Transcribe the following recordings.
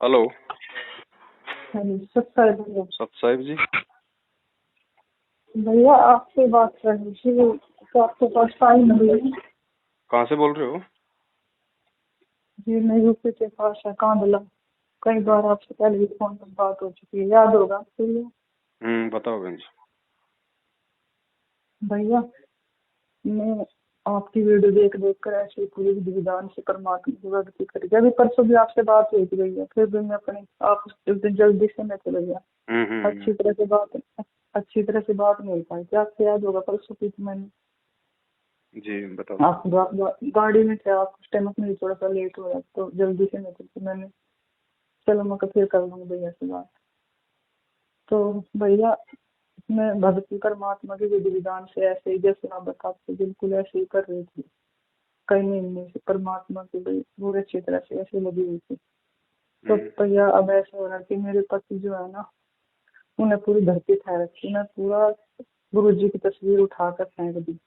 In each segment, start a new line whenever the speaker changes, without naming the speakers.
Hello.
हाँ जी, सत्तर भैया।
सत साहिब जी।
भैया आपसे बात करनी थी, तो आपके पास टाइम है?
कहाँ से बोल रहे हो?
जी मैं यूपी के पास है, कांडला। कई बार आपसे पहले भी फोन पर बात हो चुकी है, याद होगा आपको ये?
बताओ बहन जी।
भैया मैं आपकी वीडियो देख देख कर ऐसे ही पूरी विधि विधान से परमात्मा की भक्ति करी। अभी परसों भी आपसे बात हुई थी भैया, फिर भी मैं अपने आप उस दिन जल्दी से मैं चले गया। अच्छी तरह से बात अच्छी तरह से बात नहीं हो पाई थी आपसे, याद होगा परसों की थी मैंने।
जी बताओ।
आप गाड़ी में थे, आप उस टाइम अपने थोड़ा सा लेट हो रहा तो जल्दी से निकल के मैंने, चलो मैं फिर कर लूँगी भैया से बात। तो भैया मैं भक्ति परमात्मा के विधि विधान से ऐसे ही जैसे आप बताते बिल्कुल ऐसे ही कर रही थी। कई महीने से परमात्मा की भाई पूरी अच्छी तरह से ऐसे लगी हुई थी। तो भैया अब ऐसा हो रहा है कि मेरे पति जो है ना, उन्हें पूरी धरती ठहर रखी। मैं पूरा गुरु जी की तस्वीर उठाकर फेंक दी।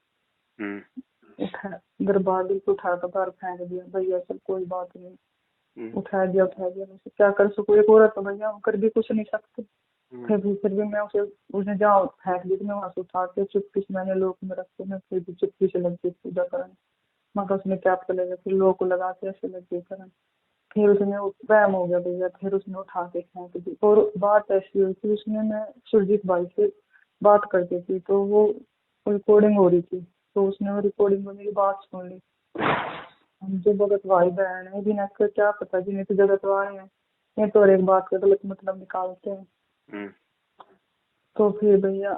उठा दरबार बिल्कुल उठाकर बाहर फेंक दिया भैया। सब कोई बात नहीं, उठा दिया मैं क्या कर सकूँ? एक औरत तो भैया हम कर भी कुछ नहीं सकते। फिर भी मैं उसने जहाँ फेंक दी थी मैं वहां से उठा के चुप्पी से मैंने लोक में रख के मैं फिर भी चुप्पी से लग गई पूजा करने। मगर उसने क्या पता लगा, फिर लोग को लगा के ऐसे लग गई करने। फिर उसने वहम हो गया भैया, फिर उसने उठा के फेंक दी। और बात ऐसी हुई थी, उसने मैं सुरजीत भाई से बात करती थी तो वो रिकॉर्डिंग हो रही थी, तो उसने वो रिकॉर्डिंग में मेरी बात सुन ली। हम जो भगत भाई बहन है जिन्हें को क्या पता, जिन्हें तो जगत वाले हैं, ये तो हर एक बात का गलत मतलब निकालते हैं। तो फिर भैया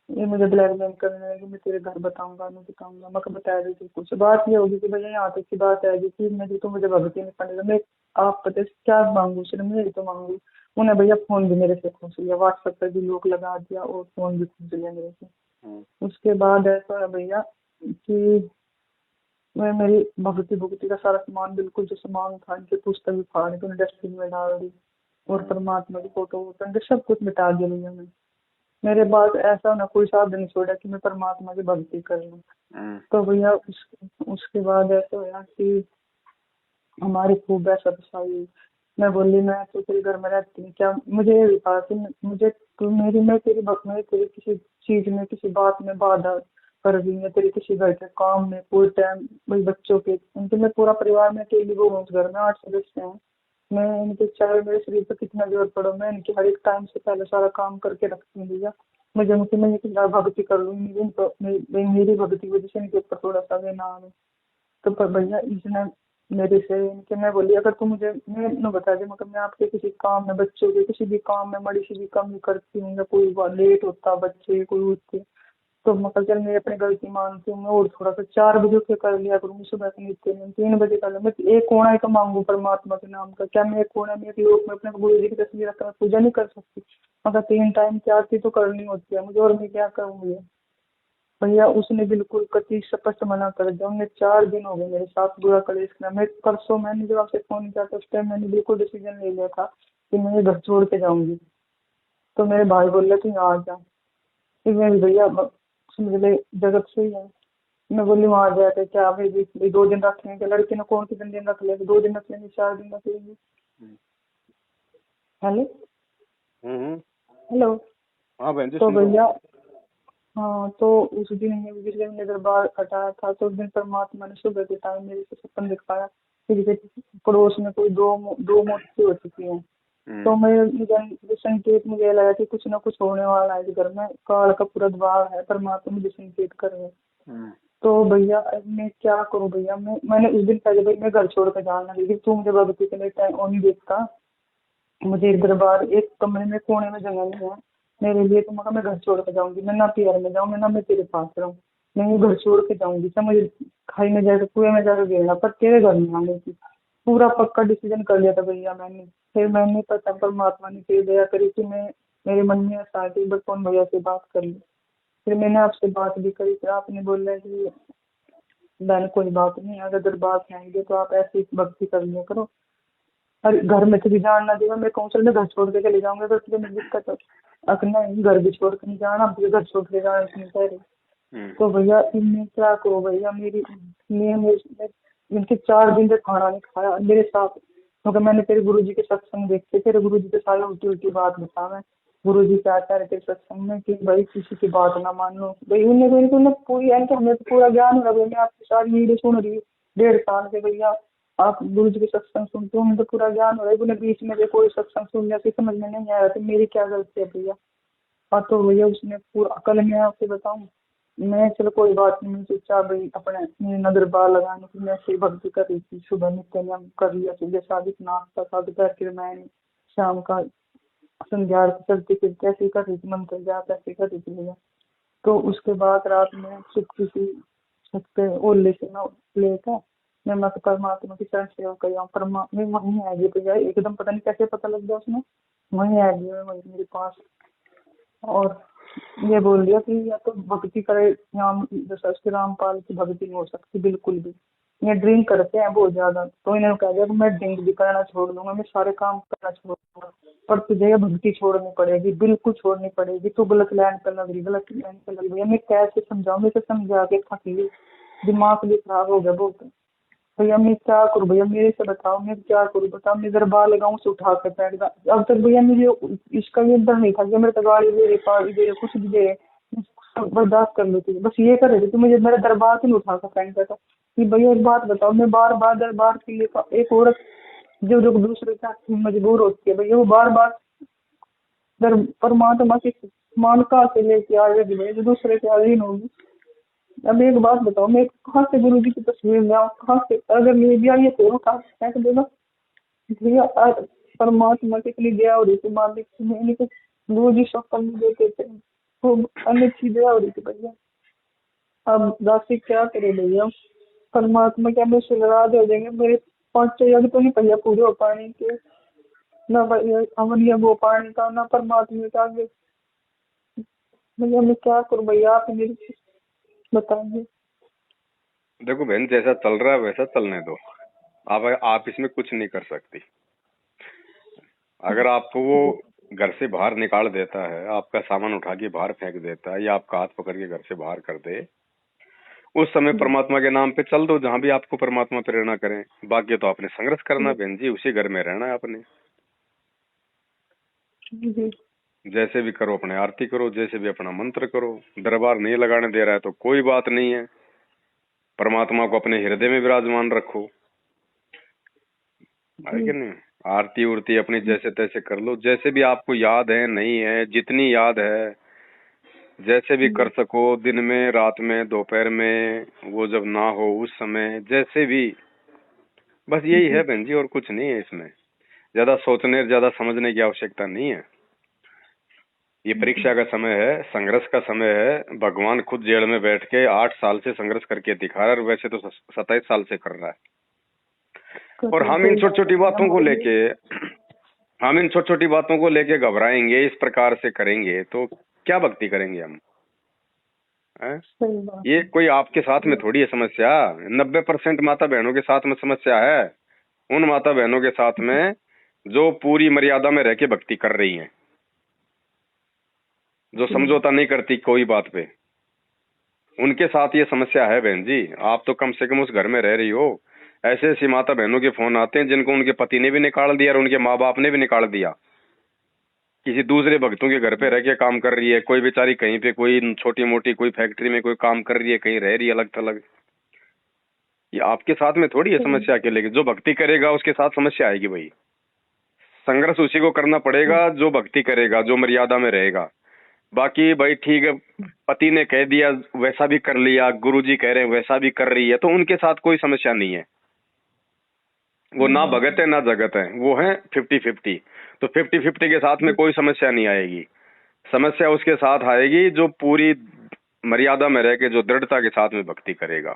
ये मुझे ब्लैकमेल करने लगे, मैं तेरे घर बताऊंगा नहीं बताऊंगा। मैं बताया दी थी कुछ बात ये होगी कि भैया यहाँ तक की बात आएगी कि मेरी तो मुझे भगत ही नहीं पड़ेगा। मैं आप पता क्या मांगू, सिर्फ मैं तो मांगू। उन्हें भैया फोन भी मेरे से खींच लिया, व्हाट्सएप पर भी लोग लगा दिया और फोन भी खींच लिया मेरे से। उसके बाद ऐसा है भैया कि मैं मेरी भक्ति भक्ति का सारा सामान, बिल्कुल जो सामान था, इनकी पुस्तक भी फाड़ के डस्टबिन में डाल दी और परमात्मा की फोटो सब कुछ मिटा दिया भैया। मैं मेरे पास ऐसा ना कोई साधन नहीं छोड़ा कि मैं परमात्मा की भक्ति कर लूँ। तो भैया उसके बाद ऐसा हुआ कि हमारी खूब ऐसा फसाई। मैं बोली मैं तो तेरे घर में रहती हूँ, क्या मुझे ये बता कि मुझे तू मेरी मैं तेरी मैं तेरी किसी चीज में किसी बात में बाधा कर रही है? तेरे किसी घर के काम में पूरे टाइम भाई बच्चों के उनके, मैं पूरा परिवार में अकेली वो हूँ, उस घर में 8 सदस्य हैं। मैं इनके चाहे मेरे शरीर पर कितना जोर पड़ो, मैं इनकी हर एक टाइम से पहले सारा काम करके रखती हूँ भैया। मुझे उनकी मैं कितना भक्ति कर लूँ, मेरी भक्ति की वजह से इनके ऊपर थोड़ा सा वे नाम है। तो पर भैया इसने मेरे से इनके, मैं बोली अगर तू मुझे मैं न बता दे, मगर मैं आपके किसी काम में बच्चों के किसी भी काम में बड़ी सी भी कमी करती हूँ या कोई लेट होता बच्चे कोई उठते, तो मगर चल मैं अपनी गलती मानती हूँ, मैं और थोड़ा सा 4 बजे उठ के कर लिया करूँगी सुबह से नित्य नियम, 3 बजे कर लूँ। मैं एक कोना ही तो मांगू परमात्मा के नाम का, क्या मैं एक कोना में एक लोक में अपने गुरु जी की तस्वीर रखकर पूजा नहीं कर सकती? मगर 3 टाइम की आरती तो करनी होती है मुझे, और मैं क्या करूँगी? भैया उसने बिल्कुल कति स्पष्ट मना कर दिया। उन्हें 4 दिन हो गए मेरे साथ बुरा कलेश किया। मैं परसों मैंने जब आपसे फोन किया था उस टाइम मैंने बिल्कुल डिसीजन ले लिया था कि मैं ये घर छोड़ के जाऊंगी। तो मेरे भाई बोले तू यहाँ आ जा, फिर मैं भैया समझ ले जगत से ही है। मैं बोली वहां जाकर क्या भाई 2 दिन रख लेंगे, लड़के ने कौन कितने दिन रख लेंगे, 2 दिन रख लेंगे 4 दिन रख लेंगे। Hello hello.
हाँ बहन जी
तो
सुन रहा हूँ।
भैया हाँ, तो उस दिन ये जिस दिन दरबार हटाया था तो उस दिन परमात्मा ने सुबह के टाइम मेरे से सपन दिखाया कि जैसे पड़ोस में कोई दो मौतें हो चुकी हैं। तो मैं मुझे संकेत मुझे लगा कि कुछ ना कुछ होने वाला है, इस घर में काल का पूरा दबाव है, परमात्मा मुझे संकेत कर रहे हैं। तो भैया अब मैं क्या करूँ भैया? मैंने उस दिन पहले भाई मैं घर छोड़ कर जाना, लेकिन तू मुझे भगवती के लिए टाइम नहीं देखता। मुझे एक दरबार एक कमरे में कोने में जगह नहीं है मेरे लिए, तो मगर मैं घर छोड़ के जाऊंगी। मैं ना पियर में जाऊँ, मैं ना मैं तेरे पास रहूँ, मैं ये घर छोड़ के जाऊंगी। सब मुझे खाई में जाकर कुएं में जाकर गिरना पर तेरे घर में आने की पूरा पक्का डिसीजन कर लिया था भैया मैंने। फिर मैंने पता परमात्मा ने फिर दया करी कि मैं मेरे मन में ऐसा कि बस कौन भैया से बात कर ली। फिर मैंने आपसे बात भी करी, फिर आपने बोला कि बहन कोई बात नहीं, अगर दरबार से आएंगे तो आप ऐसी भक्ति कर लिया करो। और घर में तुझे जान ना देगा, मैं कौंसल में घर छोड़ के चले जाऊंगा तो तुझे मेरी दिक्कत है। अपना घर भी छोड़ के नहीं जाना, मुझे घर छोड़ के जाना नहीं कह रही। तो भैया इनने क्या करो भैया, मेरी इनके 4 दिन से खाना नहीं खाया मेरे साथ। क्योंकि मैंने तेरे गुरुजी के सत्संग देखे, तेरे गुरुजी के सारे उल्टी उल्टी बात बता मैं, गुरुजी क्या कह रहे तेरे सत्संग में कि भाई किसी की बात ना मानो भाई। उन्हें पूरी यानी हमें तो पूरा ज्ञान हो रहा है, मैं आपकी सारी वीडियो सुन रही हूँ 1.5 साल से भैया, आप गुरुजी के सत्संग सुनते हो, मुझे तो पूरा ज्ञान हो रहा है। उन्हें बीच में से कोई सत्संग सुन लिया समझ में नहीं आया तो मेरी क्या गलती है भैया। हाँ तो भैया उसने पूरा, कल मैं आपसे बताऊं, मैं चलो कोई बात नहीं, मैं चुपचाप भाई अपने नजर बार लगाने की मैं ऐसे ही भक्ति कर रही थी, सुबह नित्य नियम कर लिया, सुबह शादी नाश्ता शादी करके मैंने शाम का संध्या चलते फिरते ऐसे ही कर रही थी, मंत्र जाप ऐसे कर रही थी भैया। तो उसके बाद रात में चुपकी सी छत पे ओले से ना लेकर मैं मत परमात्मा की चरण सेवा कर रहा हूँ, परमात्मा वहीं आ गई भैया एकदम, पता नहीं कैसे पता लग गया उसने, वहीं आ गई वहीं मेरे पास। और ये बोल दिया कि या तो भक्ति करे, राम जैसा श्री रामपाल की भक्ति नहीं हो सकती बिल्कुल भी, ये ड्रिंक करते हैं बहुत ज्यादा। तो इन्होंने कह दिया कि मैं ड्रिंक भी करना छोड़ दूंगा, मैं सारे काम करना छोड़ दूंगा, पर तुझे ये भक्ति छोड़नी पड़ेगी, बिल्कुल छोड़नी पड़ेगी, तू गलत लाइन पर लग रही, गलत लाइन पर लग रही है। मैं कैसे समझाऊं, मैं समझा के थक गई, दिमाग भी खराब हो गया बहुत। भैया मैं क्या करूँ भैया, मेरे से बताओ मैं क्या करूँ, बताओ मैं दरबार लगाऊं से उठा कर बैठ गया। अब तक भैया मुझे इसका ये डर नहीं था कि मेरे तो गाड़ी दे रही, पानी दे रही, कुछ भी दे रहे, बर्दाश्त कर लेती, बस ये कर रही थी मुझे मेरे दरबार से नहीं उठा कर फेंक था कि भैया एक बात बताओ, मैं बार बार दरबार के लिए, एक औरत जो जो दूसरे का मजबूर होती है भैया, वो बार बार परमात्मा की मानता से लेके आ जाएगी भैया, जो दूसरे के अधीन होगी। अब एक बात बताओ, मैं कहाँ से गुरु जी की तस्वीर ले आऊँ, कहाँ से, अगर ले भी आई तो कहाँ से फेंक देगा भैया। परमात्मा की इतनी दया हो रही थी, मालिक की मैंने तो गुरु जी सफल नहीं देते थे, तो अच्छी दया हो रही थी भैया। अब राशि क्या करे भैया, परमात्मा क्या मैं से नाराज हो जाएंगे, मेरे 5 यज्ञ तो नहीं भैया पूरे हो पाने के, ना भैया अमन यज्ञ हो पाने का, ना परमात्मा का आगे। भैया मैं क्या करूँ भैया, आप मेरी बताइए।
देखो बहन, जैसा चल रहा है वैसा चलने दो। आप इसमें कुछ नहीं कर सकती। अगर आपको वो घर से बाहर निकाल देता है, आपका सामान उठा के बाहर फेंक देता है, या आपका हाथ पकड़ के घर से बाहर कर दे, उस समय परमात्मा के नाम पे चल दो जहां भी आपको परमात्मा प्रेरणा करें। बाकी तो आपने संघर्ष करना बहन जी, उसी घर में रहना है आपने।
जी
जैसे भी करो अपने आरती करो, जैसे भी अपना मंत्र करो। दरबार नहीं लगाने दे रहा है तो कोई बात नहीं है, परमात्मा को अपने हृदय में विराजमान रखो, है कि नहीं। आरती उरती अपनी जैसे तैसे कर लो, जैसे भी आपको याद है, नहीं है, जितनी याद है जैसे भी कर सको, दिन में, रात में, दोपहर में, वो जब ना हो उस समय, जैसे भी। बस यही है बहन जी, और कुछ नहीं है इसमें। ज्यादा सोचने, ज्यादा समझने की आवश्यकता नहीं है। ये परीक्षा का समय है, संघर्ष का समय है। भगवान खुद जेल में बैठ के 8 साल से संघर्ष करके दिखा रहा है, और वैसे तो 27 साल से कर रहा है। और हम इन छोटी छोटी बातों को लेके घबराएंगे, इस प्रकार से करेंगे तो क्या भक्ति करेंगे हम, हैं? ये कोई आपके साथ में थोड़ी है समस्या। 90% माता बहनों के साथ में समस्या है, उन माता बहनों के साथ में जो पूरी मर्यादा में रह के भक्ति कर रही हैं, जो समझौता नहीं करती कोई बात पे, उनके साथ ये समस्या है बहन जी। आप तो कम से कम उस घर में रह रही हो। ऐसे ऐसी माता बहनों के फोन आते हैं जिनको उनके पति ने भी निकाल दिया और उनके माँ बाप ने भी निकाल दिया, किसी दूसरे भक्तों के घर पे रह के काम कर रही है। कोई बेचारी कहीं पे, कोई छोटी मोटी कोई फैक्ट्री में कोई काम कर रही है, कहीं रह रही है अलग थलग। ये आपके साथ में थोड़ी है समस्या के लेके। जो भक्ति करेगा उसके साथ समस्या आएगी भाई। संघर्ष उसी को करना पड़ेगा जो भक्ति करेगा, जो मर्यादा में रहेगा। बाकी भाई ठीक है, पति ने कह दिया वैसा भी कर लिया, गुरुजी कह रहे हैं वैसा भी कर रही है, तो उनके साथ कोई समस्या नहीं है। वो ना भगत है ना जगत है, वो है 50-50। तो 50-50 के साथ में कोई समस्या नहीं आएगी। समस्या उसके साथ आएगी जो पूरी मर्यादा में रह के, जो दृढ़ता के साथ में भक्ति करेगा,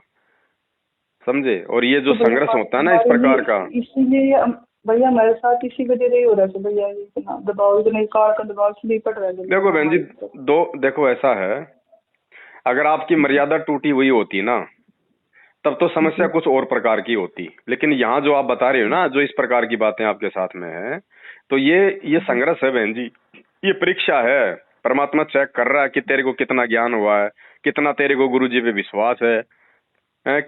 समझे। और ये जो संघर्ष होता है ना इस प्रकार का,
इसीलिए भैया मेरे साथ इसी वजह से ही हो रहा है भैया, इतना दबाव, इतना कार का दबाव इसलिए पड़ रहा है।
देखो बहन जी, देखो ऐसा है, अगर आपकी मर्यादा टूटी हुई होती ना, तब तो समस्या कुछ और प्रकार की होती। लेकिन यहाँ जो आप बता रहे हो ना, जो इस प्रकार की बातें आपके साथ में है, तो ये संघर्ष है बहन जी, ये परीक्षा है। परमात्मा चेक कर रहा है कि तेरे को कितना ज्ञान हुआ है, कितना तेरे को गुरु जी पे विश्वास है।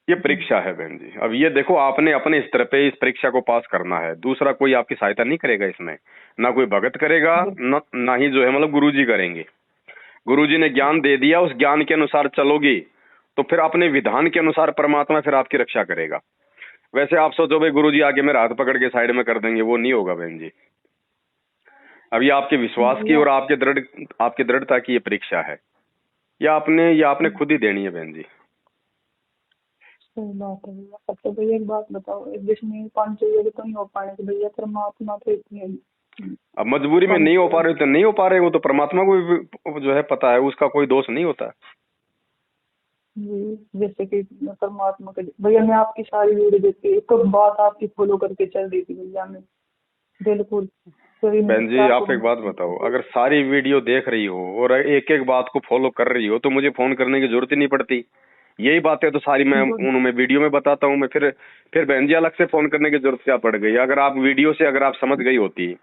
ये परीक्षा है बहन जी। अब ये देखो, आपने अपने स्तर पे इस परीक्षा को पास करना है, दूसरा कोई आपकी सहायता नहीं करेगा इसमें, ना कोई भगत करेगा, ना ही जो है मतलब गुरुजी करेंगे। गुरुजी ने ज्ञान दे दिया, उस ज्ञान के अनुसार चलोगी तो फिर अपने विधान के अनुसार परमात्मा फिर आपकी रक्षा करेगा। वैसे आप सोचो भाई गुरुजी आके मेरा हाथ पकड़ के साइड में कर देंगे, वो नहीं होगा बहन जी। अब ये आपके विश्वास की और आपके दृढ़ता की ये परीक्षा है, ये आपने खुद ही देनी है बहन जी।
सही बात है भैया। अब तो भैया एक बात बताओ, एक जिसमें 5 तो नहीं हो पाने के भैया, परमात्मा तो इतनी
अब मजबूरी में नहीं हो पा रहे तो नहीं हो पा रहे, वो तो परमात्मा को भी जो है पता है, उसका कोई दोष नहीं होता।
जी, जैसे कि मैं परमात्मा के भैया, मैं आपकी सारी वीडियो देख के एक तो बात आपकी फॉलो करके चल रही थी भैया, मैं बिल्कुल
बहन जी आप एक बात बताओ, अगर सारी वीडियो देख रही हो और एक एक बात को फॉलो कर रही हो तो मुझे फोन करने की जरूरत ही नहीं पड़ती। यही बातें तो सारी मैं उनमें वीडियो में बताता हूँ मैं, फिर बहन जी अलग से फोन करने की जरूरत क्या पड़ गई? अगर आप वीडियो से अगर आप समझ गई होती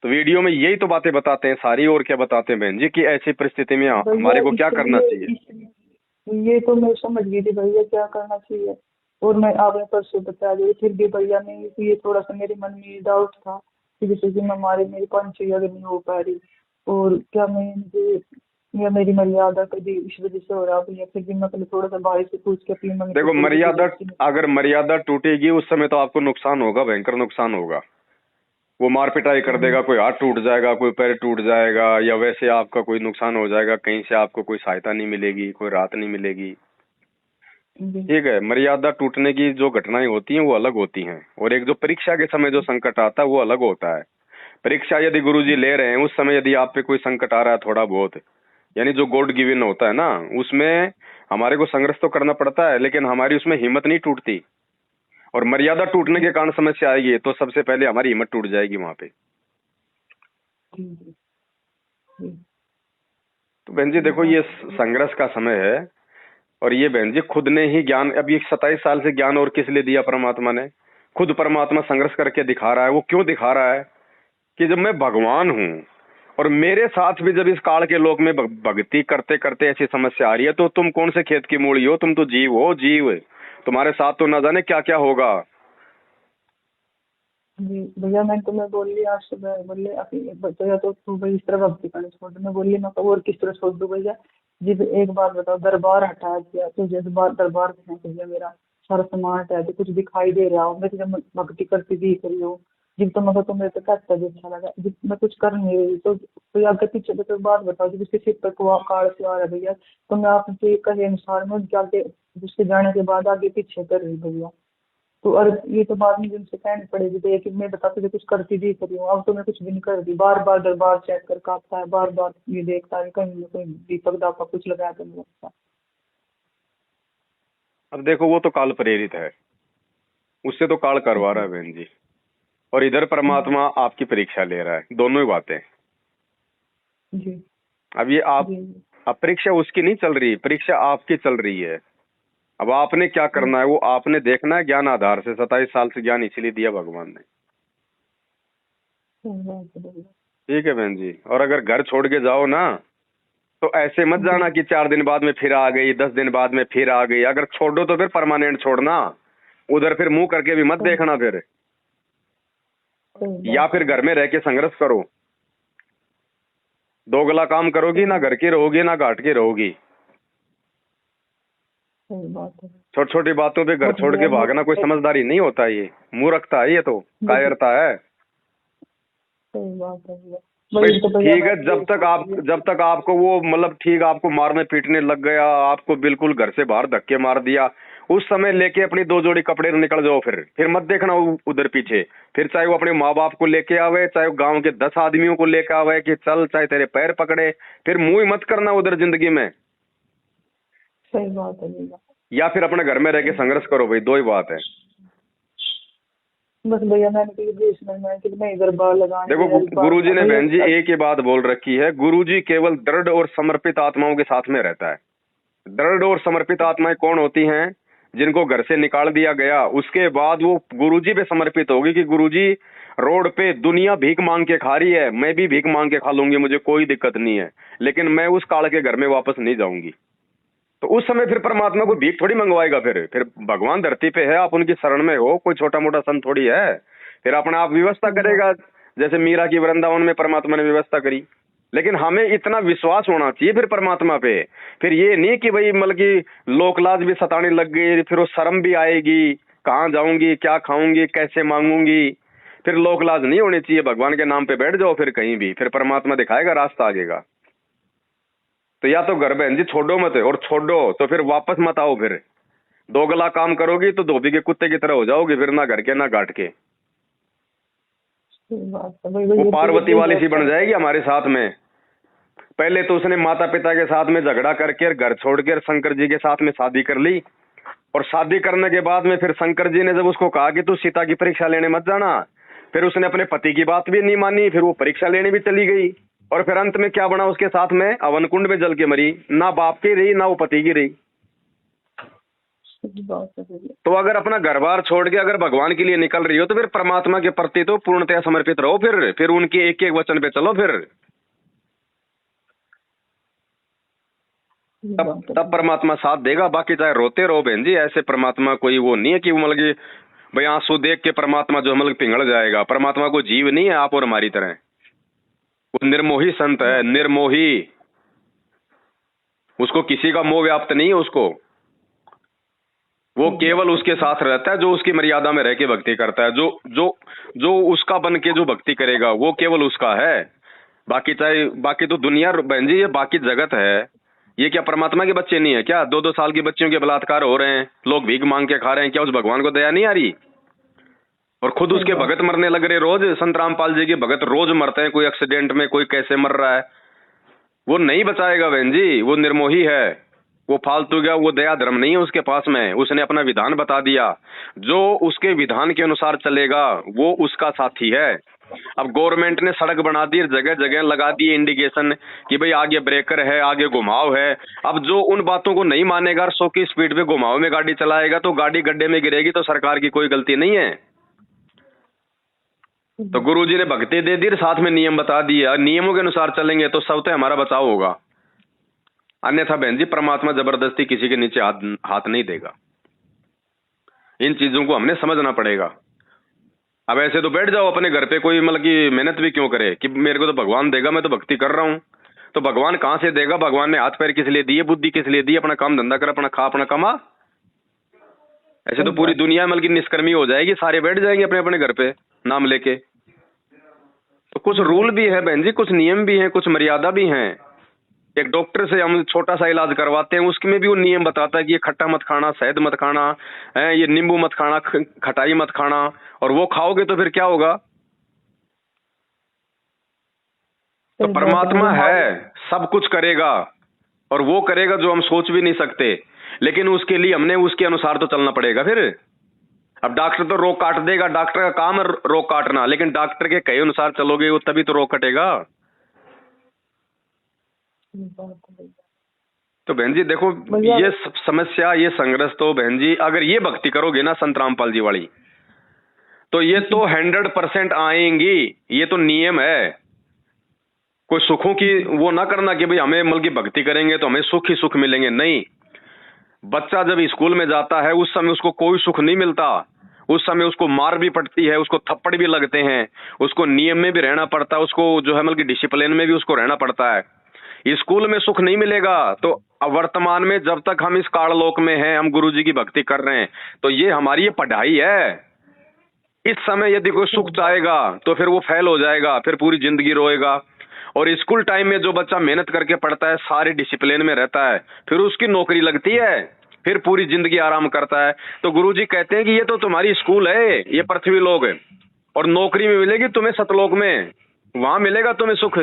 तो वीडियो में यही तो बातें बताते हैं सारी, और क्या बताते हैं बहन जी कि ऐसी परिस्थिति में हमारे को क्या करना चाहिए।
ये तो मैं समझ गई थी भैया क्या करना चाहिए, और मैं आपने परसों बता दी, फिर भी भैया नहीं, ये थोड़ा सा मेरे मन में डाउट था कि जैसे कि मेरी 5 अगर नहीं हो पा रही, और क्या मैं मुझे या मेरी मर्यादा कभी इस वजह से हो रहा भैया, फिर भी मैं पहले थोड़ा सा भाई से पूछ के अपनी मम्मी।
देखो अगर मर्यादा टूटेगी उस समय तो आपको नुकसान होगा, भयंकर नुकसान होगा। वो मार पिटाई कर देगा, कोई हाथ टूट जाएगा, कोई पैर टूट जाएगा, या वैसे आपका कोई नुकसान हो जाएगा, कहीं से आपको कोई सहायता नहीं मिलेगी, कोई राहत नहीं मिलेगी। ठीक है, मर्यादा टूटने की जो घटनाएं होती हैं वो अलग होती हैं, और एक जो परीक्षा के समय जो संकट आता है वो अलग होता है। परीक्षा यदि गुरुजी ले रहे हैं उस समय यदि आप पे कोई संकट आ रहा है थोड़ा बहुत, यानी जो गॉड गिवन होता है ना, उसमें हमारे को संघर्ष तो करना पड़ता है, लेकिन हमारी उसमें हिम्मत नहीं टूटती। और मर्यादा टूटने के कारण समस्या आएगी तो सबसे पहले हमारी हिम्मत टूट जाएगी वहां पे। तो बहन जी देखो, ये संघर्ष का समय है, और ये बहन जी खुद ने ही ज्ञान, अब ये 27 साल से ज्ञान और किस लिए दिया परमात्मा ने? खुद परमात्मा संघर्ष करके दिखा रहा है। वो क्यों दिखा रहा है? कि जब मैं भगवान हूँ और मेरे साथ भी जब इस काल के लोक में भक्ति करते करते ऐसी समस्या आ रही है, तो तुम कौन से खेत की मूली हो? तुम तो जीव हो, जीव। तुम्हारे साथ तो ना जाने क्या क्या होगा।
जी भैया, मैं तुम्हें बोली आज सुबह, बोले अभी भैया तो तू भाई इस तरह भक्ति करना छोड़ दे, मैं बोली मैं और किस तरह छोड़ दूं भैया जी? एक बात बताओ, दरबार हटा दिया तो जैसे दरबार फेंक दिया, मेरा सारा सामान हटा दिया, कुछ दिखाई दे रहा हो, मैं तो जब भक्ति करती दिख रही हूँ जब, तो मतलब तो मेरे को कैसा भी अच्छा लगा जब मैं कुछ कर नहीं रही, तो भैया आगे पीछे तो बात बताओ, जब उसके सिर पर काल से आ रहा है भैया, तो मैं आपके कहे अनुसार में उनके आगे उसके जाने के बाद आगे पीछे कर रही भैया, तो और ये तो बाद में जिनसे कहनी पड़ेगी भैया कि मैं बता तुझे कुछ करती भी करी हूँ, अब तो मैं कुछ भी नहीं कर रही, बार बार दरबार चेक कर आता है, बार बार ये देखता है कहीं ना कहीं दीपक दापक कुछ लगाया तो नहीं लगता।
अब देखो वो तो काल प्रेरित है, उससे तो काल करवा रहा है बहन जी, और इधर परमात्मा आपकी परीक्षा ले रहा है, दोनों ही बातें
जी।
अब ये अब परीक्षा उसकी नहीं चल रही, परीक्षा आपकी चल रही है। अब आपने क्या करना है वो आपने देखना है ज्ञान आधार से। 27 साल से ज्ञान इसीलिए दिया भगवान ने। ठीक है बहन जी, और अगर घर छोड़ के जाओ ना तो ऐसे मत जाना कि 4 दिन बाद में फिर आ गई, 10 दिन बाद में फिर आ गई। अगर छोड़ो तो फिर परमानेंट छोड़ना, उधर फिर मुंह करके भी मत देखना फिर, या फिर घर में रह के संघर्ष करो। दोगला काम करोगी, ना घर की रहोगी ना घाट की रहोगी। छोटी छोटी बातों पे घर छोड़ के भागना कोई समझदारी नहीं होता, ये मूर्खता है, ये तो कायरता है। ठीक है, जब तक आपको वो मतलब ठीक आपको मारने पीटने लग गया, आपको बिल्कुल घर से बाहर धक्के मार दिया, उस समय लेके अपनी 2 जोड़ी कपड़े निकल जाओ, फिर मत देखना उधर पीछे। फिर चाहे वो अपने माँ बाप को लेके आवे, चाहे वो गांव के 10 आदमियों को लेके आवे कि चल, चाहे तेरे पैर पकड़े, फिर मुंह मत करना उधर जिंदगी में।
सही बात है भैया।
या फिर अपने घर में रह के संघर्ष करो भाई, 2 ही बात है।
बस भैया मैंने इधर बाल लगाने,
देखो गुरुजी ने बहन जी एक ही बात बोल रखी है, गुरुजी केवल दृढ़ और समर्पित आत्माओं के साथ में रहता है। दृढ़ और समर्पित आत्माएं कौन होती हैं? जिनको घर से निकाल दिया गया, उसके बाद वो गुरुजी पे समर्पित होगी कि गुरुजी रोड पे दुनिया भीख मांग के खा रही है, मैं भी भीख मांग के खा लूंगी, मुझे कोई दिक्कत नहीं है, लेकिन मैं उस काल के घर में वापस नहीं जाऊंगी। तो उस समय फिर परमात्मा को भीख थोड़ी मंगवाएगा। फिर भगवान धरती पे है, आप उनकी शरण में हो, कोई छोटा मोटा संत थोड़ी है। फिर अपना आप व्यवस्था करेगा, जैसे मीरा की वृंदावन में परमात्मा ने व्यवस्था करी। लेकिन हमें इतना विश्वास होना चाहिए फिर परमात्मा पे, फिर ये नहीं कि भाई मतलब कि लोकलाज भी सताने लग गई, फिर वो शर्म भी आएगी, कहाँ जाऊंगी, क्या खाऊंगी, कैसे मांगूंगी, फिर लोकलाज नहीं होनी चाहिए। भगवान के नाम पे बैठ जाओ फिर कहीं भी, फिर परमात्मा दिखाएगा रास्ता आगे का। तो या तो घर बहन जी छोड़ो मत, और छोड़ो तो फिर वापस मत आओ। फिर दो गला काम करोगी तो धोबी के कुत्ते की तरह हो जाओगी, फिर ना घर के ना घाट के। वो पार्वती वाली सी बन जाएगी हमारे साथ में। पहले तो उसने माता पिता के साथ में झगड़ा करके घर छोड़ के शंकर जी के साथ में शादी कर ली, और शादी करने के बाद में फिर शंकर जी ने जब उसको कहा कि तू सीता की परीक्षा लेने मत जाना, फिर उसने अपने पति की बात भी नहीं मानी, फिर वो परीक्षा लेने भी चली गई। और फिर अंत में क्या बना उसके साथ में, अवन कुंड में जल के मरी, ना बाप की रही ना वो पति की रही। तो अगर अपना घर बार छोड़ के अगर भगवान के लिए निकल रही हो तो फिर परमात्मा के प्रति तो पूर्णतया समर्पित रहो। फिर उनके एक एक वचन पे चलो। फिर तब परमात्मा साथ देगा। बाकी चाहे रोते रहो बहन जी, ऐसे परमात्मा कोई वो नहीं है कि वो मतलब कि भाई आंसू देख के परमात्मा जो मतलब पिघल जाएगा। परमात्मा को जीव नहीं है आप और हमारी तरह, वो निर्मोही संत है, निर्मोही। उसको किसी का मोह व्याप्त नहीं है। उसको वो केवल उसके साथ रहता है जो उसकी मर्यादा में रह के भक्ति करता है। जो जो जो उसका बन के जो भक्ति करेगा वो केवल उसका है। बाकी तो दुनिया बहन जी, ये बाकी जगत है, ये क्या परमात्मा के बच्चे नहीं है क्या? 2-2 साल के बच्चियों के बलात्कार हो रहे हैं, लोग भीख मांग के खा रहे हैं, क्या उस भगवान को दया नहीं आ रही? और खुद उसके भगत मरने लग रहे रोज। संत रामपाल जी के भगत रोज मरते हैं, कोई एक्सीडेंट में, कोई कैसे मर रहा है। वो नहीं बचाएगा बहन जी, वो निर्मोही है, वो फालतू गया, वो दया धर्म नहीं है उसके पास में। उसने अपना विधान बता दिया, जो उसके विधान के अनुसार चलेगा वो उसका साथी है। अब गवर्नमेंट ने सड़क बना दी, जगह जगह लगा दी इंडिकेशन कि भाई आगे ब्रेकर है, आगे घुमाव है। अब जो उन बातों को नहीं मानेगा, 100 की स्पीड पे घुमाव में गाड़ी चलाएगा तो गाड़ी गड्ढे में गिरेगी, तो सरकार की कोई गलती नहीं है। तो गुरुजी ने भक्ति दे दी, साथ में नियम बता दिया, नियमों के अनुसार चलेंगे तो सब तो हमारा बचाव होगा। अन्यथा बहन जी परमात्मा जबरदस्ती किसी के नीचे हाथ नहीं देगा। इन चीजों को हमने समझना पड़ेगा। अब ऐसे तो बैठ जाओ अपने घर पे, कोई मतलब कि मेहनत भी क्यों करे कि मेरे को तो भगवान देगा, मैं तो भक्ति कर रहा हूं। तो भगवान कहां से देगा? भगवान ने हाथ पैर किस लिए दिए, बुद्धि किस लिए दी? अपना काम धंधा कर, अपना खा, अपना कमा। ऐसे तो पूरी दुनिया मतलब कि निष्कर्मी हो जाएगी, सारे बैठ जाएंगे अपने अपने घर पे नाम लेके। तो कुछ रूल भी है बहन जी, कुछ नियम भी हैं, कुछ मर्यादा भी हैं। एक डॉक्टर से हम छोटा सा इलाज करवाते हैं, उसमें भी वो नियम बताता है कि ये खट्टा मत खाना, शहद मत खाना है, ये नींबू मत खाना, खटाई मत खाना। और वो खाओगे तो फिर क्या होगा? तो परमात्मा है, सब कुछ करेगा, और वो करेगा जो हम सोच भी नहीं सकते। लेकिन उसके लिए हमने उसके अनुसार तो चलना पड़ेगा। फिर अब डॉक्टर तो रोग काट देगा, डॉक्टर का काम है रोग काटना, लेकिन डॉक्टर के कहे अनुसार चलोगे वो तभी तो रोग कटेगा। तो बहन जी देखो, ये समस्या, ये संघर्ष तो बहन जी अगर ये भक्ति करोगे ना संत रामपाल जी वाली, तो ये तो 100% आएंगी। ये तो नियम है। कोई सुखों की वो ना करना कि भाई हमें मतलब की भक्ति करेंगे तो हमें सुख ही सुख मिलेंगे, नहीं। बच्चा जब स्कूल में जाता है उस समय उसको कोई सुख नहीं मिलता। उस समय उसको मार भी पड़ती है, उसको थप्पड़ भी लगते हैं, उसको नियम में भी रहना पड़ता है, उसको जो है मतलब की डिसिप्लिन में भी उसको रहना पड़ता है। स्कूल में सुख नहीं मिलेगा। तो वर्तमान में जब तक हम इस काललोक में हैं, हम गुरुजी की भक्ति कर रहे हैं, तो ये हमारी ये पढ़ाई है। इस समय यदि कोई सुख चाहेगा तो फिर वो फेल हो जाएगा, फिर पूरी जिंदगी रोएगा। और स्कूल टाइम में जो बच्चा मेहनत करके पढ़ता है, सारे डिसिप्लिन में रहता है, फिर उसकी नौकरी लगती है, फिर पूरी जिंदगी आराम करता है। तो गुरुजी कहते हैं कि ये तो तुम्हारी स्कूल है, ये पृथ्वी लोक है, और नौकरी में मिलेगी तुम्हें सतलोक में, वहां मिलेगा तुम्हें सुख।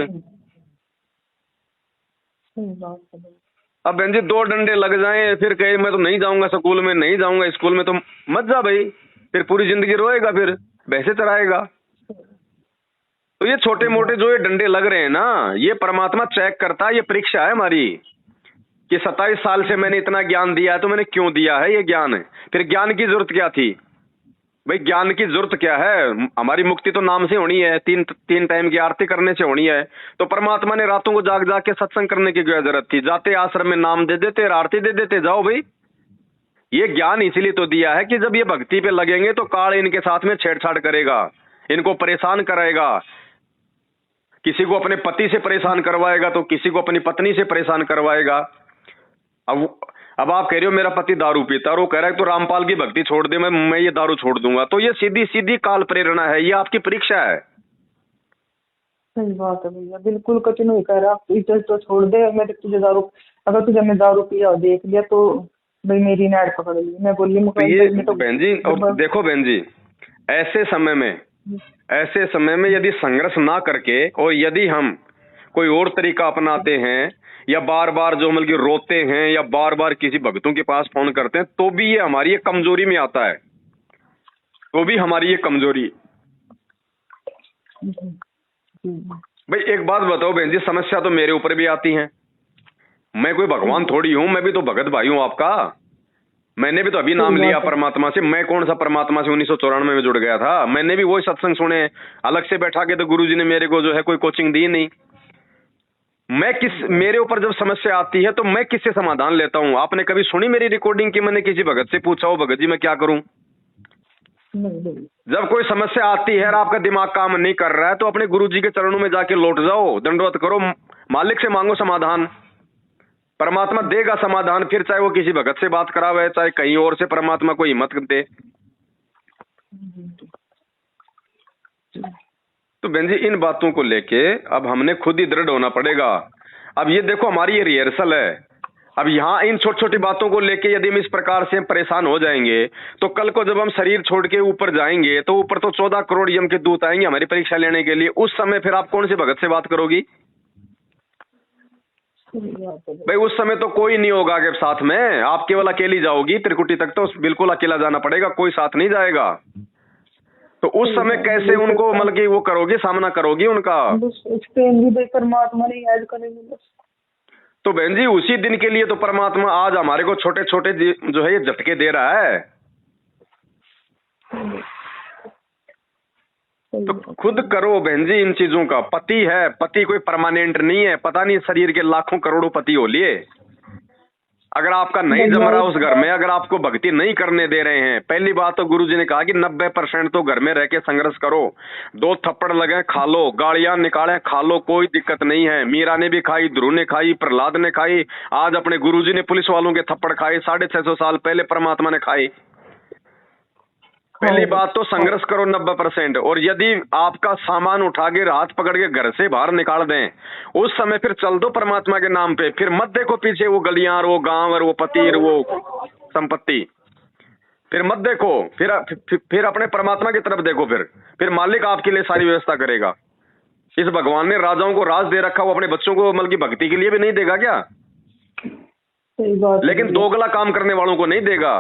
अब बहन जी 2 डंडे लग जाएं फिर कहे मैं तो नहीं जाऊंगा स्कूल में, नहीं जाऊंगा स्कूल में, तो मत जा भाई, फिर पूरी जिंदगी रोएगा, फिर वैसे चलाएगा। तो ये छोटे मोटे जो ये डंडे लग रहे हैं ना, ये परमात्मा चेक करता है, ये परीक्षा है हमारी कि 27 साल से मैंने इतना ज्ञान दिया है, तो मैंने क्यों दिया है ये ज्ञान? फिर ज्ञान की जरूरत क्या थी भाई ज्ञान की जरूरत क्या है? हमारी मुक्ति तो नाम से होनी है, तीन टाइम की आरती करने से होनी है। तो परमात्मा ने रातों को जाग जाग के सत्संग करने की क्या जरूरत थी? जाते आश्रम में नाम दे देते, आरती दे देते, जाओ भाई। ये ज्ञान इसीलिए तो दिया है कि जब ये भक्ति पे लगेंगे तो काल इनके साथ में छेड़छाड़ करेगा, इनको परेशान कराएगा, किसी को अपने पति से परेशान करवाएगा तो किसी को अपनी पत्नी से परेशान करवाएगा। अब आप कह रहे हो मेरा पति दारू पीता, और वो कह रहा है तो रामपाल की भक्ति छोड़ दे, मैं ये दारू छोड़ दूंगा। तो ये सीधी सीधी काल प्रेरणा है, ये आपकी परीक्षा है।
सही बात है भैया, बिल्कुल कठिन नहीं कह रहा, इज्जत तो छोड़ दे। मैं तुझे दारू, अगर तुझे मैं दारू पिया देख लिया तो भाई मेरी नाड़ पकड़ ली। मैं बोली
तो ये बहन जी, और देखो बहन जी, ऐसे समय में यदि संघर्ष ना करके और यदि हम कोई और तरीका अपनाते हैं या बार बार जो मतलब रोते हैं या बार बार किसी भक्तों के पास फोन करते हैं, तो भी ये हमारी एक कमजोरी में आता है, तो भी हमारी ये कमजोरी। भाई एक बात बताओ बहन जी, समस्या तो मेरे ऊपर भी आती है। मैं कोई भगवान थोड़ी हूं, मैं भी तो भगत भाई हूं आपका। मैंने भी तो अभी नाम लिया परमात्मा से। मैं कौन सा परमात्मा से 1994 में जुड़ गया था? मैंने भी वही सत्संग सुने, अलग से बैठा के तो गुरुजी ने मेरे को जो है कोई कोचिंग दी नहीं। मेरे ऊपर जब समस्या आती है तो मैं किससे समाधान लेता हूं? आपने कभी सुनी मेरी रिकॉर्डिंग की मैंने किसी भगत से पूछा हो भगत जी मैं क्या करूं? जब कोई समस्या आती है और आपका दिमाग काम नहीं कर रहा है तो अपने गुरुजी के चरणों में जाके लौट जाओ, दंडवत करो, मालिक से मांगो समाधान, परमात्मा देगा समाधान। फिर चाहे वो किसी भगत से बात करावे, चाहे कहीं और से परमात्मा को हिम्मत दे। तो बहन जी इन बातों को लेके अब हमने खुद ही दृढ़ होना पड़ेगा। अब ये देखो हमारी ये रिहर्सल है। अब यहाँ इन छोटी छोटी बातों को लेके यदि हम इस प्रकार से परेशान हो जाएंगे तो कल को जब हम शरीर छोड़ के ऊपर जाएंगे तो ऊपर तो 14 करोड़ यम के दूत आएंगे हमारी परीक्षा लेने के लिए। उस समय फिर आप कौन से भगत से बात करोगी? भाई उस समय तो कोई नहीं होगा के साथ में, आप केवल अकेली जाओगी। त्रिकुटी तक तो बिल्कुल अकेला जाना पड़ेगा, कोई साथ नहीं जाएगा। तो उस समय कैसे उनको मतलब कि वो करोगी, सामना करोगी उनका?
परमात्मा ने याद करेंगे।
तो बहन जी उसी दिन के लिए तो परमात्मा आज हमारे को छोटे छोटे जो है ये झटके दे रहा है। तो खुद करो बहन जी इन चीजों का। पति है, पति कोई परमानेंट नहीं है, पता नहीं शरीर के लाखों करोड़ों पति हो लिए। अगर आपका नहीं जम रहा उस घर में, अगर आपको भक्ति नहीं करने दे रहे हैं, पहली बात तो गुरुजी ने कहा कि 90% तो घर में रह के संघर्ष करो। 2 थप्पड़ लगे खा लो, गालियां निकाले खा लो, कोई दिक्कत नहीं है। मीरा ने भी खाई, ध्रुव ने खाई, प्रहलाद ने खाई, आज अपने गुरुजी ने पुलिस वालों के थप्पड़ खाए, 650 साल पहले परमात्मा ने खाई। पहली बात तो संघर्ष करो 90%। और यदि आपका सामान उठा के हाथ पकड़ के घर से बाहर निकाल दें उस समय फिर चल दो परमात्मा के नाम पे। फिर मत देखो पीछे वो गलियां और वो गांव और वो पति और वो संपत्ति, फिर मत देखो। फिर अपने परमात्मा की तरफ देखो। फिर मालिक आपके लिए सारी व्यवस्था करेगा। इस भगवान ने राजाओं को राज दे रखा, वो अपने बच्चों को मतलब की भक्ति के लिए भी नहीं देगा क्या? लेकिन दोगला काम करने वालों को नहीं देगा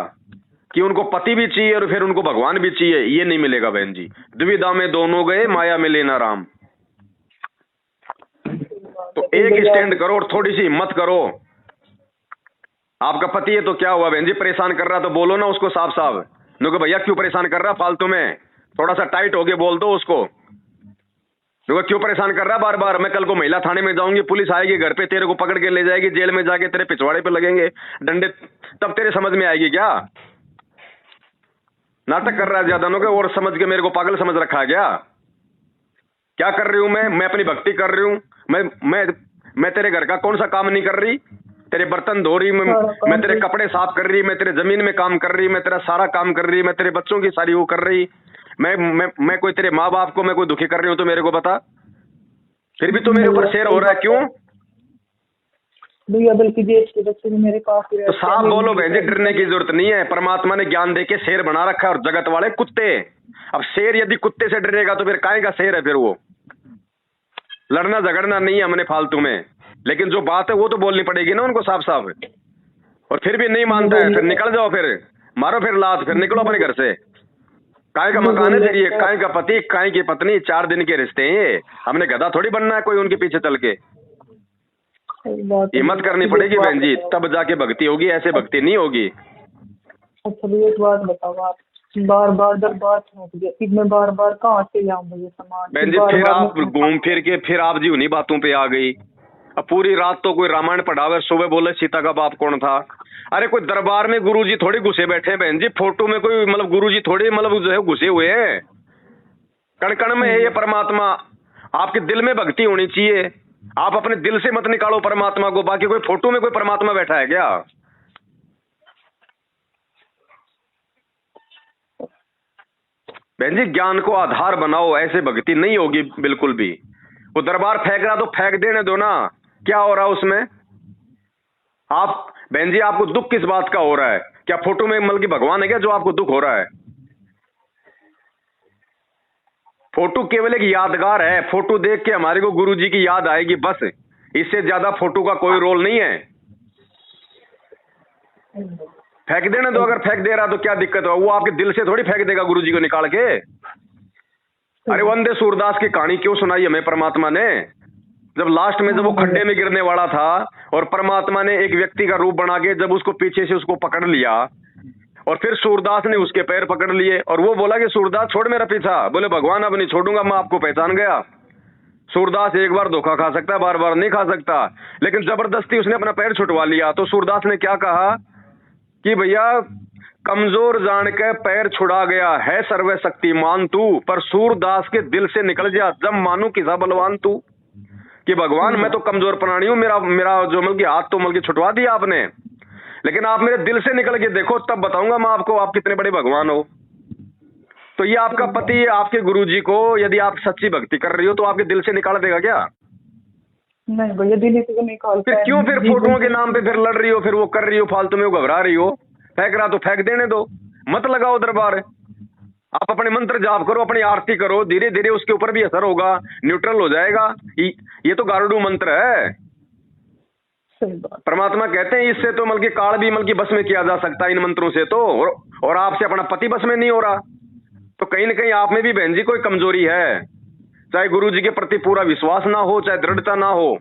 कि उनको पति भी चाहिए और फिर उनको भगवान भी चाहिए, ये नहीं मिलेगा बहन जी। दुविधा में दोनों गए, माया में लेना राम। तो एक स्टैंड करो और थोड़ी सी हिम्मत करो। आपका पति है तो क्या हुआ बहन जी, परेशान कर रहा तो बोलो ना उसको साफ साफ। देखो भैया क्यों परेशान कर रहा फालतू में, थोड़ा सा टाइट होके बोल दो उसको। देखो क्यों परेशान कर रहा बार बार। मैं कल को महिला थाने में जाऊंगी, पुलिस आएगी घर पे, तेरे को पकड़ के ले जाएगी, जेल में जाके तेरे पिछवाड़े पे लगेंगे डंडे, तब तेरे समझ में आएगी क्या? नाटक कर रहा है ज्यादा नोगे और समझ के मेरे को पागल समझ रखा है क्या कर रही हूं मैं अपनी भक्ति कर रही हूं। मैं तेरे घर का कौन सा काम नहीं कर रही? तेरे बर्तन धो रही, मैं तेरे कपड़े साफ कर रही, मैं तेरे जमीन में काम कर रही, मैं तेरा सारा काम कर रही, मैं तेरे बच्चों की सारी वो कर रही। मैं कोई तेरे माँ बाप को मैं कोई दुखी कर रही हूं तो मेरे को बता। फिर भी तो मेरे ऊपर शेर हो रहा है क्यों?
भैया बल्कि देश के बच्चे भी मेरे पास ही
तो साफ बोलो बहन जी, डरने की जरूरत नहीं है। परमात्मा ने ज्ञान देके शेर बना रखा है और जगत वाले कुत्ते। अब शेर यदि कुत्ते से डरेगा तो फिर काहे का शेर है? फिर वो लड़ना झगड़ना नहीं है हमने फालतू में, लेकिन जो बात है वो तो बोलनी पड़ेगी ना उनको साफ साफ। और फिर भी नहीं मानता है, फिर निकल जाओ, फिर मारो, फिर लात, फिर निकलो अपने घर से। काय का मकान है फिर ये, काय का पति, काय की पत्नी, 4 दिन के रिश्ते हैं ये। हमने गधा थोड़ी बनना है कोई उनके पीछे चल के। हिम्मत करनी पड़ेगी बहन जी, तब जाके भक्ति होगी, ऐसे भक्ति नहीं होगी।
अच्छा एक बात बताओ आप, बार बार दरबार फेंक दिया, फिर मैं बार बार कहाँ से लाऊं भैया सामान।
बहन जी फिर आप घूम फिर के फिर आप जी उन्हीं बातों पे आ गई। अब पूरी रात तो कोई रामायण पढ़ावे, सुबह बोले सीता का बाप कौन था। अरे कोई दरबार में गुरुजी थोड़ी घुसे बैठे हैं बहन जी, फोटो में कोई मतलब गुरुजी थोड़ी मतलब जो है घुसे हुए हैं। कण कण में है ये परमात्मा। आपके दिल में भक्ति होनी चाहिए। आप अपने दिल से मत निकालो परमात्मा को, बाकी कोई फोटो में कोई परमात्मा बैठा है क्या। बहन जी ज्ञान को आधार बनाओ, ऐसे भक्ति नहीं होगी बिल्कुल भी। वो दरबार फेंक रहा तो फेंक देने दो ना, क्या हो रहा है उसमें। आप बहन जी आपको दुख किस बात का हो रहा है, क्या फोटो में मतलब कि भगवान है क्या जो आपको दुख हो रहा है। फोटो केवल एक यादगार है, फोटो देख के हमारे को गुरु जी की याद आएगी बस, इससे ज्यादा फोटो का कोई रोल नहीं है। फेंक देने दो, अगर फेंक दे रहा तो क्या दिक्कत है, वो आपके दिल से थोड़ी फेंक देगा गुरु जी को निकाल के। अरे वंदे सूरदास की कहानी क्यों सुनाई हमें परमात्मा ने, जब लास्ट में जब वो खड्डे में गिरने वाला था और परमात्मा ने एक व्यक्ति का रूप बना के जब उसको पीछे से उसको पकड़ लिया और फिर सूरदास ने उसके पैर पकड़ लिए और वो बोला कि सूरदास छोड़ मेरा पीछा, बोले भगवान अब नहीं छोड़ूंगा, मैं आपको पहचान गया। सूरदास एक बार धोखा खा सकता है, बार बार नहीं खा सकता, लेकिन जबरदस्ती उसने अपना पैर छुटवा लिया। तो सूरदास ने क्या कहा कि भैया कमजोर जान के पैर छुड़ा गया है सर्वशक्तिमान तू, पर सूरदास के दिल से निकल जा जब मानू किसा बलवान तू, कि भगवान मैं तो कमजोर प्राणी हूं, मेरा जो मतलब हाथ तो मतलब छुटवा दिया आपने, लेकिन आप मेरे दिल से निकल के देखो तब बताऊंगा मैं आपको आप कितने बड़े भगवान हो। तो ये आपका पति आपके गुरुजी को यदि आप सच्ची भक्ति कर रही हो तो आपके दिल से निकाल देगा क्या।
नहीं भैया दिल से तो निकाल।
फिर क्यों फिर फोटोओं के नाम पे फिर लड़ रही हो, फिर वो कर रही हो फालतू में, वो घबरा रही हो। फेंक रहा तो फेंक देने दो, मत लगाओ दरबार। आप अपने मंत्र जाप करो, अपनी आरती करो, धीरे धीरे उसके ऊपर भी असर होगा, न्यूट्रल हो जाएगा। ये तो गारुडू मंत्र है। परमात्मा कहते हैं इससे तो मतलब काल भी मतलब बस में किया जा सकता है इन मंत्रों से तो, और आपसे अपना पति बस में नहीं हो रहा। तो कहीं ना कहीं आप में भी बहन जी कोई कमजोरी है, चाहे गुरु जी के प्रति पूरा विश्वास ना हो, चाहे दृढ़ता ना हो,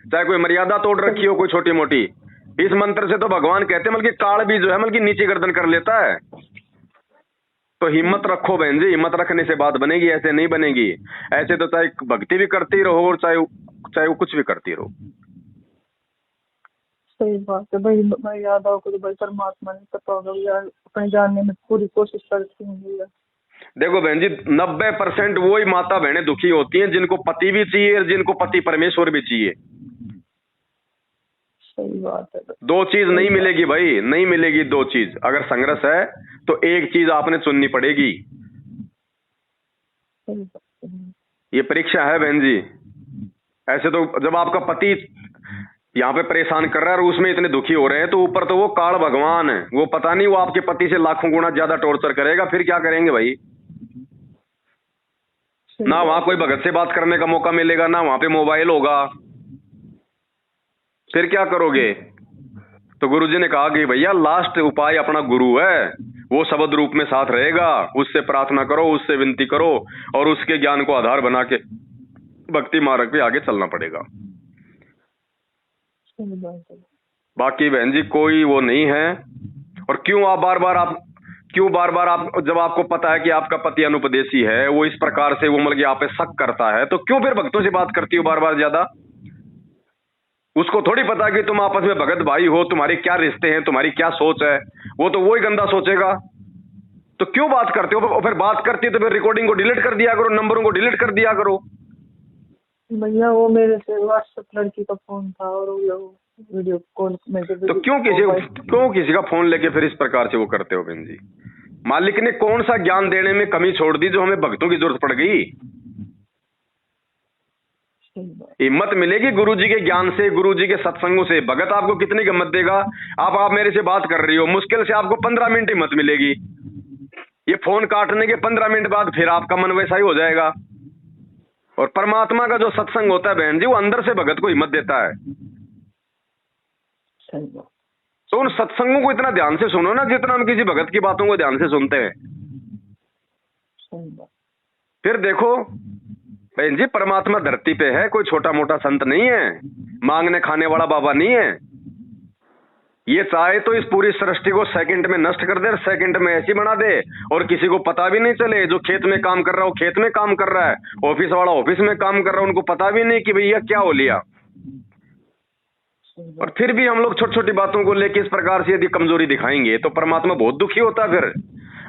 चाहे कोई मर्यादा तोड़ रखी हो कोई छोटी मोटी। इस मंत्र से तो भगवान कहते हैं मतलब काल भी जो है मतलब नीचे गर्दन कर लेता है। तो हिम्मत रखो बहन जी, हिम्मत रखने से बात बनेगी, ऐसे नहीं बनेगी। ऐसे तो चाहे भक्ति भी करती रहो और चाहे वो कुछ भी करती रहो।
सही बात है भाई, मैं याद आओ तो भाई परमात्मा ने पता होगा यार, अपने जानने में पूरी कोशिश करती हूँ।
देखो बहन जी 90% वही माता बहनें दुखी होती हैं जिनको पति भी चाहिए और जिनको पति परमेश्वर भी चाहिए।
सही बात है।
दो चीज नहीं मिलेगी भाई, नहीं मिलेगी दो चीज। अगर संघर्ष है तो एक चीज आपने चुननी पड़ेगी। ये परीक्षा है बहन जी। ऐसे तो जब आपका पति यहाँ पे परेशान कर रहा है और उसमें इतने दुखी हो रहे हैं तो ऊपर तो वो काल भगवान है, वो पता नहीं वो आपके पति से लाखों गुना ज्यादा टॉर्चर करेगा, फिर क्या करेंगे भाई। ना वहां कोई भगत से बात करने का मौका मिलेगा, ना वहां पे मोबाइल होगा, फिर क्या करोगे। तो गुरुजी ने कहा कि भैया लास्ट उपाय अपना गुरु है, वो शब्द रूप में साथ रहेगा, उससे प्रार्थना करो, उससे विनती करो और उसके ज्ञान को आधार बना के भक्ति मार्ग पे आगे चलना पड़ेगा। बाकी बहन जी कोई वो नहीं है। और क्यों बार बार आप जब आपको पता है कि आपका पति अनुपदेशी है, वो इस प्रकार से वो मतलब आप पे शक करता है, तो क्यों फिर भक्तों से बात करती हो बार बार ज्यादा। उसको थोड़ी पता कि तुम आपस में भगत भाई हो, तुम्हारे क्या रिश्ते हैं, तुम्हारी क्या सोच है, वो तो वही गंदा सोचेगा। तो क्यों बात करते हो, फिर बात करती तो फिर रिकॉर्डिंग को डिलीट कर दिया करो, नंबरों को डिलीट कर दिया करो।
भैया वो मेरे से व्हाट्सएप लड़की का फोन था और वो वीडियो कॉल में
तो क्यों किसी का फोन लेके फिर इस प्रकार से वो करते हो बहन जी। मालिक ने कौन सा ज्ञान देने में कमी छोड़ दी जो हमें भक्तों की जरूरत पड़ गई। हिम्मत मिलेगी गुरु जी के ज्ञान से, गुरु जी के सत्संगों से। भगत आपको कितनी हिम्मत देगा। आप मेरे से बात कर रही हो, मुश्किल से आपको 15 मिनट हिम्मत मिलेगी। ये फोन काटने के 15 मिनट बाद फिर आपका मन वैसा ही हो जाएगा। और परमात्मा का जो सत्संग होता है बहन जी, वो अंदर से भगत को हिम्मत देता है। तो उन सत्संगों को इतना ध्यान से सुनो ना जितना हम किसी भगत की बातों को ध्यान से सुनते हैं। फिर देखो बहन जी परमात्मा धरती पे है, कोई छोटा मोटा संत नहीं है, मांगने खाने वाला बाबा नहीं है। ये चाहे तो इस पूरी सृष्टि को सेकंड में नष्ट कर दे, सेकंड में ऐसी बना दे और किसी को पता भी नहीं चले। जो खेत में काम कर रहा है वो खेत में काम कर रहा है, ऑफिस वाला ऑफिस में काम कर रहा है, उनको पता भी नहीं कि भैया क्या हो लिया। और फिर भी हम लोग छोटी छोटी बातों को लेकर इस प्रकार से यदि कमजोरी दिखाएंगे तो परमात्मा बहुत दुखी होता है। फिर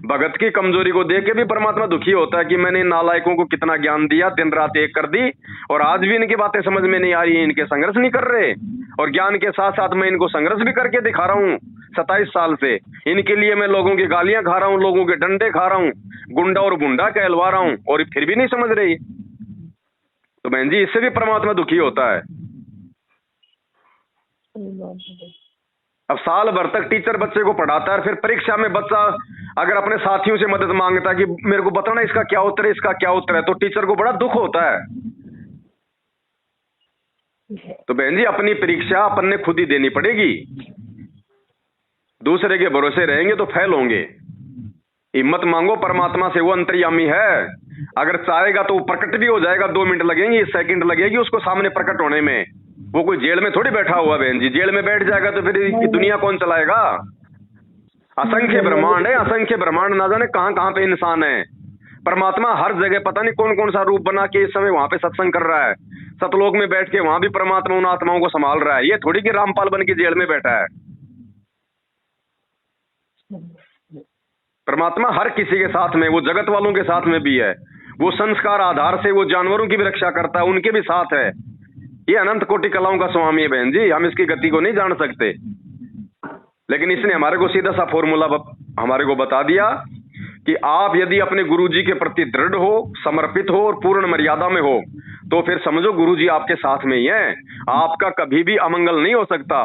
भगत की कमजोरी को देख के भी परमात्मा दुखी होता है कि मैंने इन नालायकों को कितना ज्ञान दिया, दिन रात एक कर दी और आज भी इनकी बातें समझ में नहीं आ रही है, इनके संघर्ष नहीं कर रहे। और ज्ञान के साथ साथ मैं इनको संघर्ष भी करके दिखा रहा हूँ 27 साल से। इनके लिए मैं लोगों की गालियां खा रहा हूँ, लोगों के डंडे खा रहा हूँ, गुंडा और बुंडा कहलवा रहा हूँ और फिर भी नहीं समझ रही। तो बहन जी इससे भी परमात्मा दुखी होता है। अब साल भर तक टीचर बच्चे को पढ़ाता है, फिर परीक्षा में बच्चा अगर अपने साथियों से मदद मांगता है कि मेरे को बताना इसका क्या उत्तर है, इसका क्या उत्तर है, तो टीचर को बड़ा दुख होता है। तो बहन जी अपनी परीक्षा अपन ने खुद ही देनी पड़ेगी। दूसरे के भरोसे रहेंगे तो फेल होंगे। हिम्मत मांगो परमात्मा से, वो अंतर्यामी है। अगर चाहेगा तो वो प्रकट भी हो जाएगा। 2 मिनट लगेंगे, सेकंड लगेगी उसको सामने प्रकट होने में। वो कोई जेल में थोड़ी बैठा हुआ बहन जी, जेल में बैठ जाएगा तो फिर ये दुनिया कौन चलाएगा। असंख्य ब्रह्मांड है, असंख्य ब्रह्मांड, ना जाने कहां कहां पे इंसान है। परमात्मा हर जगह पता नहीं कौन कौन सा रूप बना के इस समय वहां पे सत्संग कर रहा है। सतलोक में बैठ के वहां भी परमात्मा उन आत्माओं को संभाल रहा है। ये थोड़ी कि रामपाल बन के जेल में बैठा है। परमात्मा हर किसी के साथ में, वो जगत वालों के साथ में भी है। वो संस्कार आधार से वो जानवरों की भी रक्षा करता है, उनके भी साथ है। ये अनंत कोटि कलाओं का स्वामी है बहन जी। हम इसकी गति को नहीं जान सकते, लेकिन इसने हमारे को सीधा सा फॉर्मूला हमारे को बता दिया कि आप यदि अपने गुरुजी के प्रति दृढ़ हो, समर्पित हो और पूर्ण मर्यादा में हो तो फिर समझो गुरुजी आपके साथ में ही है। आपका कभी भी अमंगल नहीं हो सकता,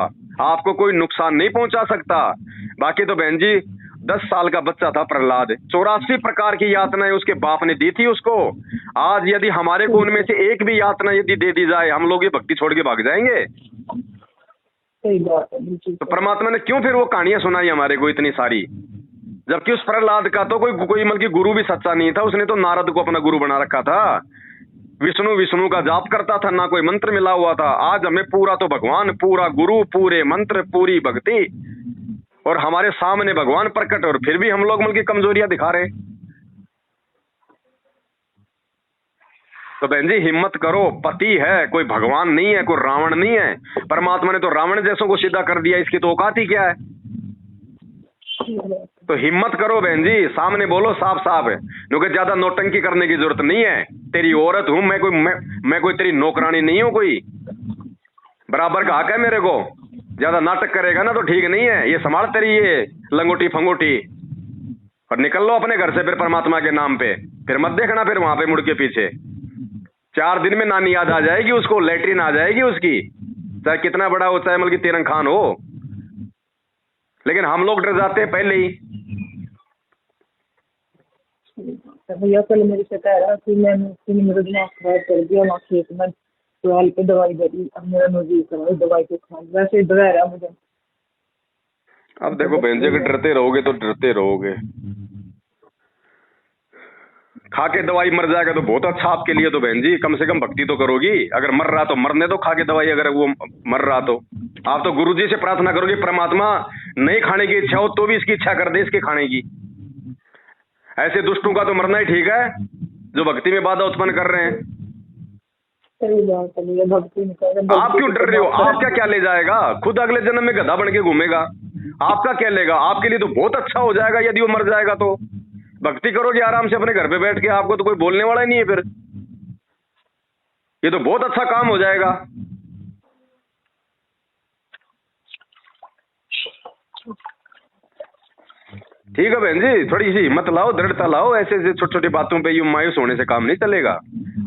आपको कोई नुकसान नहीं पहुंचा सकता। बाकी तो बहन जी 10 साल का बच्चा था प्रहलाद, 84 प्रकार की यातनाएं उसके बाप ने दी थी उसको। आज यदि हमारे को उनमें से एक भी यातना यदि दे दी जाए, हम लोग ये भक्ति छोड़ के भाग जाएंगे।
सही बात है।
तो परमात्मा ने क्यों फिर वो कहानियां सुनाई हमारे को इतनी सारी, जबकि उस प्रहलाद का तो कोई मतलब गुरु भी सच्चा नहीं था। उसने तो नारद को अपना गुरु बना रखा था, विष्णु विष्णु का जाप करता था, ना कोई मंत्र मिला हुआ था। आज हमें पूरा तो भगवान, पूरा गुरु, पूरे मंत्र, पूरी भक्ति, और हमारे सामने भगवान प्रकट, और फिर भी हम लोग मतलब की कमजोरियां दिखा रहे। तो बहन जी हिम्मत करो, पति है, कोई भगवान नहीं है, कोई रावण नहीं है। परमात्मा ने तो रावण जैसों को सीधा कर दिया, इसकी तो औकात ही क्या है। तो हिम्मत करो बहन जी, सामने बोलो साफ साफ है, क्योंकि ज्यादा नौटंकी करने की जरूरत नहीं है। तेरी औरत हूं मैं, कोई तेरी नौकरानी नहीं हूं, कोई बराबर का हक है मेरे को। ज्यादा नाटक करेगा ना तो ठीक नहीं है। ये संभाल तेरी ये लंगोटी फंगोटी और निकल लो अपने घर से फिर परमात्मा के नाम पे। फिर मत देखना फिर वहां पे मुड़ के पीछे। 4 दिन में नानी याद आ जाएगी उसको, लेटरिन आ जाएगी उसकी, चाहे कितना बड़ा हो, चाहे मतलब की तेरंग खान हो। लेकिन हम लोग डर जाते हैं पहले ही।
भैया कल मेरे से कह रहा कि मैंने मेरा दिमाग खराब कर दिया, वहाँ खेत में सवाल पे दवाई दे, अब मेरा नजदीक करा दवाई को खा, वैसे डरा रहा मुझे।
अब देखो बहन जी, अगर डरते रहोगे तो डरते रहोगे। खा के दवाई मर जाएगा तो बहुत अच्छा आपके लिए। तो बहन जी कम से कम भक्ति तो करोगी। अगर मर रहा तो मरने दो खा के दवाई, अगर वो मर रहा तो। आप तो गुरुजी से प्रार्थना करोगे परमात्मा नहीं खाने की इच्छा हो तो भी इसकी इच्छा कर दे, इसके खाने की। ऐसे दुष्टों का तो मरना ही ठीक है जो भक्ति में बाधा उत्पन्न कर रहे हैं।
सही बात है, भक्ति में
आप क्यों डर रहे हो? आपका क्या ले जाएगा? खुद अगले जन्म में गधा बन के घूमेगा, आपका क्या लेगा? आपके लिए तो बहुत अच्छा हो जाएगा यदि वो मर जाएगा तो। भक्ति करोगे आराम से अपने घर पे बैठ के, आपको तो कोई बोलने वाला ही नहीं है फिर। ये तो बहुत अच्छा काम हो जाएगा। ठीक है बहन जी, थोड़ी सी हिम्मत लाओ, दृढ़ता लाओ। ऐसे ऐसे छोटी छोटी बातों पे यूं मायूस होने से काम नहीं चलेगा।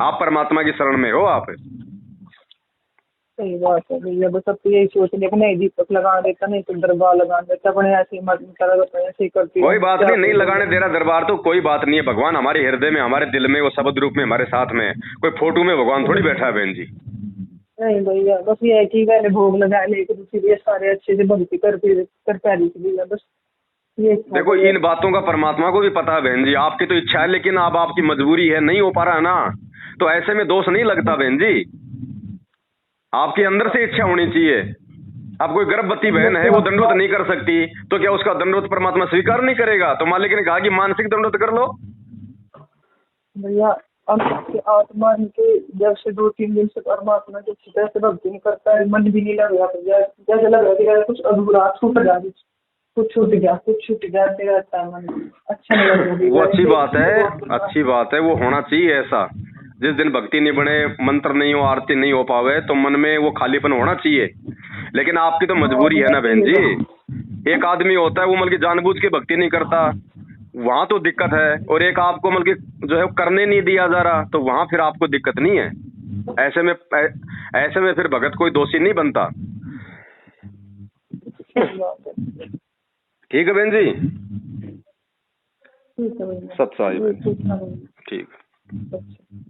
आप परमात्मा की शरण में हो। आप
सही बात है भैया, बस अब यही सोच लेकिन नहीं दीपक लगा देता, नहीं तो दरबार लगा देता, अपने ऐसे ऐसे करती।
कोई बात नहीं लगाने दे रहा दरबार तो कोई बात नहीं है। भगवान हमारे हृदय में, हमारे दिल में, वो शब्द रूप में हमारे साथ में। कोई फोटो में भगवान थोड़ी बैठा है बहन जी।
नहीं भैया बस ये है कि मैंने भोग लगाया, लेकिन इसीलिए सारे अच्छे से भक्ति कर पा रही थी भैया। बस ये
देखो इन बातों का परमात्मा को भी पता है बहन जी। आपकी तो इच्छा है, लेकिन अब आपकी मजबूरी है, नहीं हो पा रहा है ना। तो ऐसे में दोष नहीं लगता बहन जी, आपके अंदर से इच्छा होनी चाहिए। अब कोई गर्भवती बहन है, वो दंडवत नहीं कर सकती, तो क्या उसका दंडवत परमात्मा स्वीकार नहीं करेगा? तो मालिक ने कहा कि मानसिक दंडवत कर लो।
भैया आपकी आत्मा के जब से 2-3 दिन से परमात्मा के चित्र से भक्ति नहीं करता है, मन भी नहीं लग रहा भैया, जैसे लग रहा है कुछ अधूरा छूट गया, कुछ छूट गया रहता है मन, अच्छा नहीं लग रहा।
वो अच्छी बात है, अच्छी बात है, वो होना चाहिए ऐसा। जिस दिन भक्ति नहीं बने, मंत्र नहीं हो, आरती नहीं हो पावे, तो मन में वो खालीपन होना चाहिए। लेकिन आपकी तो मजबूरी है ना बहन जी। एक आदमी होता है वो मतलब जानबूझ के भक्ति नहीं करता, वहां तो दिक्कत है, और एक आपको मतलब जो है करने नहीं दिया जा रहा, तो वहां फिर आपको दिक्कत नहीं है। ऐसे में फिर भगत कोई दोषी नहीं बनता। ठीक है बहन जी,
ठीक है भैया,
सत साहिब, ठीक।
अच्छा।